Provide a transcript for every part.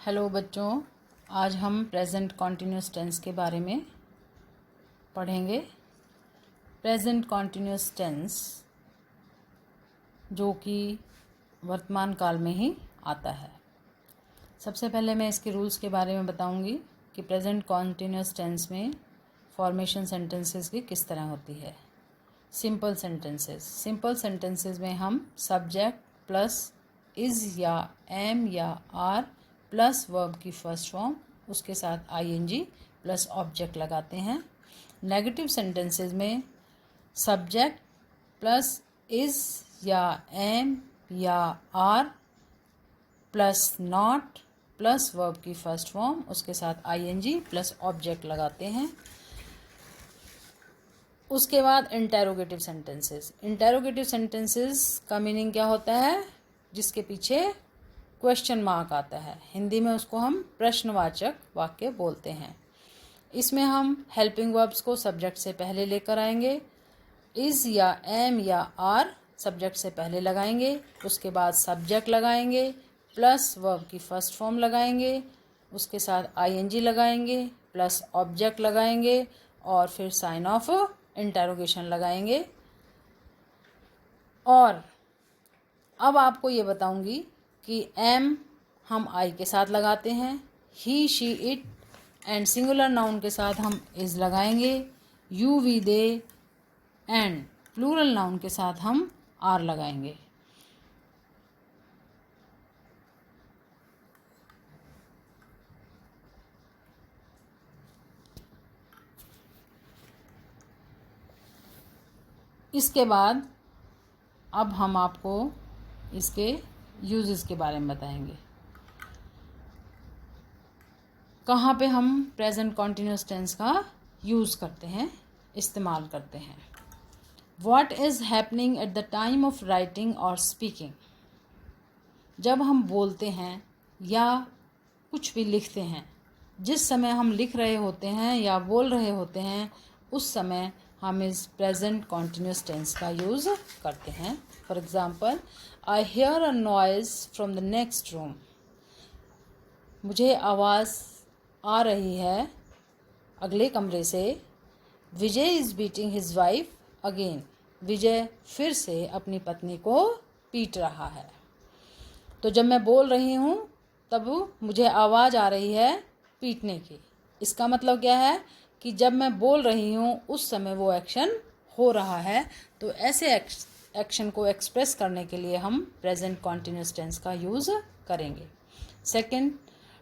Hello बच्चों, आज हम प्रेजेंट कॉन्टिन्यूस टेंस के बारे में पढ़ेंगे। प्रेजेंट कॉन्टिन्यूस टेंस जो कि वर्तमान काल में ही आता है। सबसे पहले मैं इसके रूल्स के बारे में बताऊंगी कि प्रेजेंट कॉन्टिन्यूस टेंस में फॉर्मेशन सेंटेंसेस की किस तरह होती है। सिंपल सेंटेंसेस में हम सब्जेक्ट प्लस इज़ या एम या आर प्लस वर्ब की फर्स्ट फॉर्म उसके साथ आईएनजी प्लस ऑब्जेक्ट लगाते हैं। नेगेटिव सेंटेंसेस में सब्जेक्ट प्लस इज़ या एम या are plus not plus verb की फर्स्ट फॉर्म उसके साथ आईएनजी प्लस ऑब्जेक्ट लगाते हैं। उसके बाद इंटेरोगेटिव सेंटेंसेस का मीनिंग क्या होता है? जिसके पीछे क्वेश्चन मार्क आता है। हिंदी में उसको हम प्रश्नवाचक वाक्य बोलते हैं। इसमें हम हेल्पिंग वर्ब्स को सब्जेक्ट से पहले लेकर आएंगे। इज़ या एम या आर सब्जेक्ट से पहले लगाएंगे, उसके बाद सब्जेक्ट लगाएंगे प्लस वर्ब की फर्स्ट फॉर्म लगाएंगे, उसके साथ आईएनजी लगाएंगे प्लस ऑब्जेक्ट लगाएंगे और फिर साइन ऑफ इंटरोगेशन लगाएंगे। और अब आपको ये बताऊंगी कि एम हम आई के साथ लगाते हैं, he she it and singular noun के साथ हम इज़ लगाएंगे, you we they and plural noun के साथ हम आर लगाएंगे। इसके बाद अब हम आपको इसके यूजेस के बारे में बताएंगे। कहाँ पे हम प्रेजेंट कॉन्टिन्यूस टेंस का यूज़ करते हैं, इस्तेमाल करते हैं। What is happening at the time of writing और स्पीकिंग। जब हम बोलते हैं या कुछ भी लिखते हैं, जिस समय हम लिख रहे होते हैं या बोल रहे होते हैं उस समय हम इस प्रेजेंट कॉन्टिन्यूस टेंस का यूज़ करते हैं। For example, I hear a noise from the next room. मुझे आवाज़ आ रही है अगले कमरे से। Vijay is beating his wife again. Vijay फिर से अपनी पत्नी को पीट रहा है। तो जब मैं बोल रही हूँ तब मुझे आवाज़ आ रही है पीटने की। इसका मतलब क्या है कि जब मैं बोल रही हूँ उस समय वो एक्शन हो रहा है। तो ऐसे एक्शन को एक्सप्रेस करने के लिए हम प्रेजेंट कॉन्टिन्यूस टेंस का यूज़ करेंगे। Second,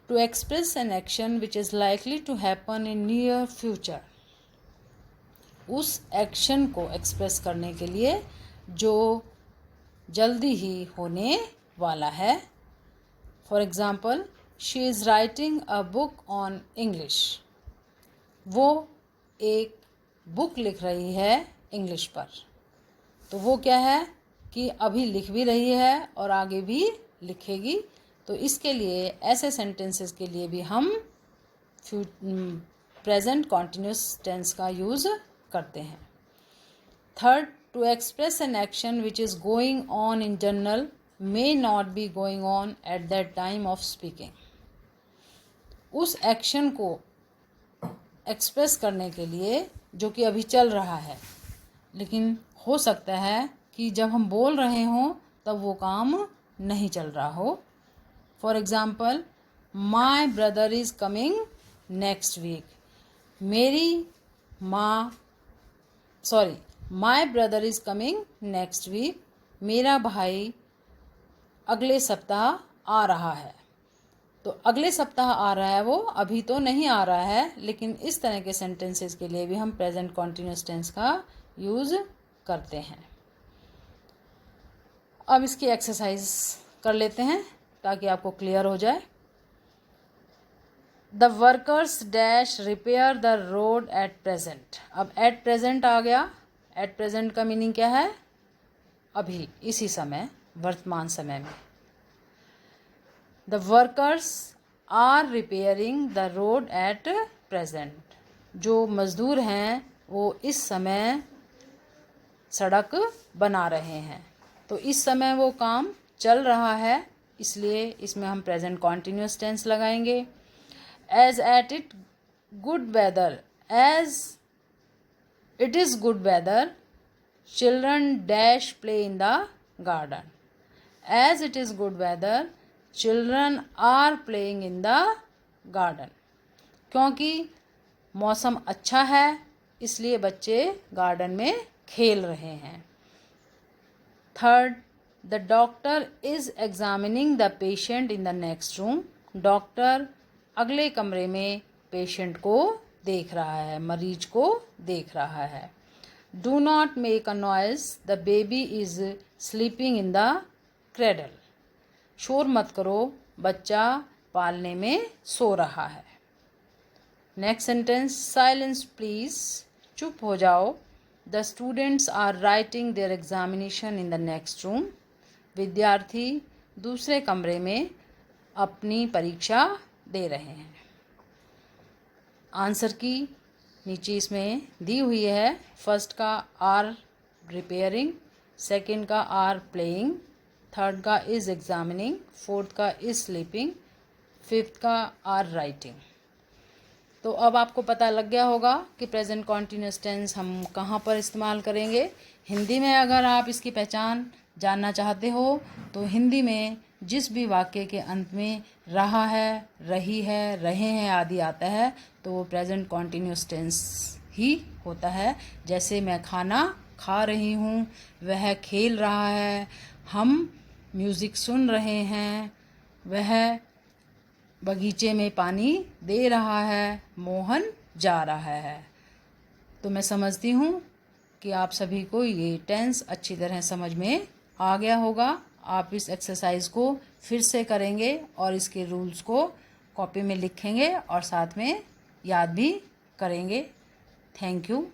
to express an action which is likely to happen in near future. उस एक्शन को एक्सप्रेस करने के लिए जो जल्दी ही होने वाला है। For example, she is writing a book on English. वो एक बुक लिख रही है इंग्लिश पर। तो वो क्या है कि अभी लिख भी रही है और आगे भी लिखेगी। तो इसके लिए ऐसे सेंटेंसेस के लिए भी हम प्रेजेंट कॉन्टिन्यूस टेंस का यूज़ करते हैं। Third, to express an action which is going on in general may not be going on at that time of speaking. उस एक्शन को एक्सप्रेस करने के लिए जो कि अभी चल रहा है, लेकिन हो सकता है कि जब हम बोल रहे हों तब वो काम नहीं चल रहा हो। For example, my brother is coming next week. My brother is coming next week. मेरा भाई अगले सप्ताह आ रहा है। तो अगले सप्ताह आ रहा है, वो अभी तो नहीं आ रहा है। लेकिन इस तरह के सेंटेंसेस के लिए भी हम प्रेजेंट कॉन्टिन्यूस टेंस का यूज़ करते हैं। अब इसकी एक्सरसाइज कर लेते हैं ताकि आपको क्लियर हो जाए। The workers dash repair the road at present. अब एट प्रेजेंट आ गया। एट प्रेजेंट का मीनिंग क्या है? अभी, इसी समय, वर्तमान समय में। The workers are repairing the road at present. जो मज़दूर हैं वो इस समय सड़क बना रहे हैं। तो इस समय वो काम चल रहा है इसलिए इसमें हम प्रेजेंट कॉन्टिन्यूस टेंस लगाएंगे। As at it good weather, as it is good weather, children dash play in the garden. As it is good weather, children are playing in the garden. क्योंकि मौसम अच्छा है इसलिए बच्चे गार्डन में खेल रहे हैं। Third, the doctor is examining the patient in the next room. Doctor अगले कमरे में पेशेंट को देख रहा है, मरीज को देख रहा है। Do not make a noise, the baby is sleeping in the cradle. शोर मत करो, बच्चा पालने में सो रहा है। नेक्स्ट सेंटेंस, साइलेंस प्लीज, चुप हो जाओ। The students are writing their examination in the next room. विद्यार्थी दूसरे कमरे में अपनी परीक्षा दे रहे हैं। आंसर की नीचे इसमें दी हुई है। फर्स्ट का आर रिपेयरिंग, सेकंड का आर प्लेइंग, थर्ड का इज़ एग्जामिनिंग, फोर्थ का इज़ स्लीपिंग, फिफ्थ का आर राइटिंग। तो अब आपको पता लग गया होगा कि प्रेजेंट कॉन्टिन्यूस टेंस हम कहाँ पर इस्तेमाल करेंगे। हिंदी में अगर आप इसकी पहचान जानना चाहते हो तो हिंदी में जिस भी वाक्य के अंत में रहा है, रही है, रहे हैं आदि आता है तो वो प्रेजेंट कॉन्टिन्यूस टेंस ही होता है। जैसे मैं खाना खा रही हूँ, वह खेल रहा है, हम म्यूज़िक सुन रहे हैं, वह बगीचे में पानी दे रहा है, मोहन जा रहा है। तो मैं समझती हूँ कि आप सभी को ये टेंस अच्छी तरह समझ में आ गया होगा। आप इस एक्सरसाइज को फिर से करेंगे और इसके रूल्स को कॉपी में लिखेंगे और साथ में याद भी करेंगे। Thank you.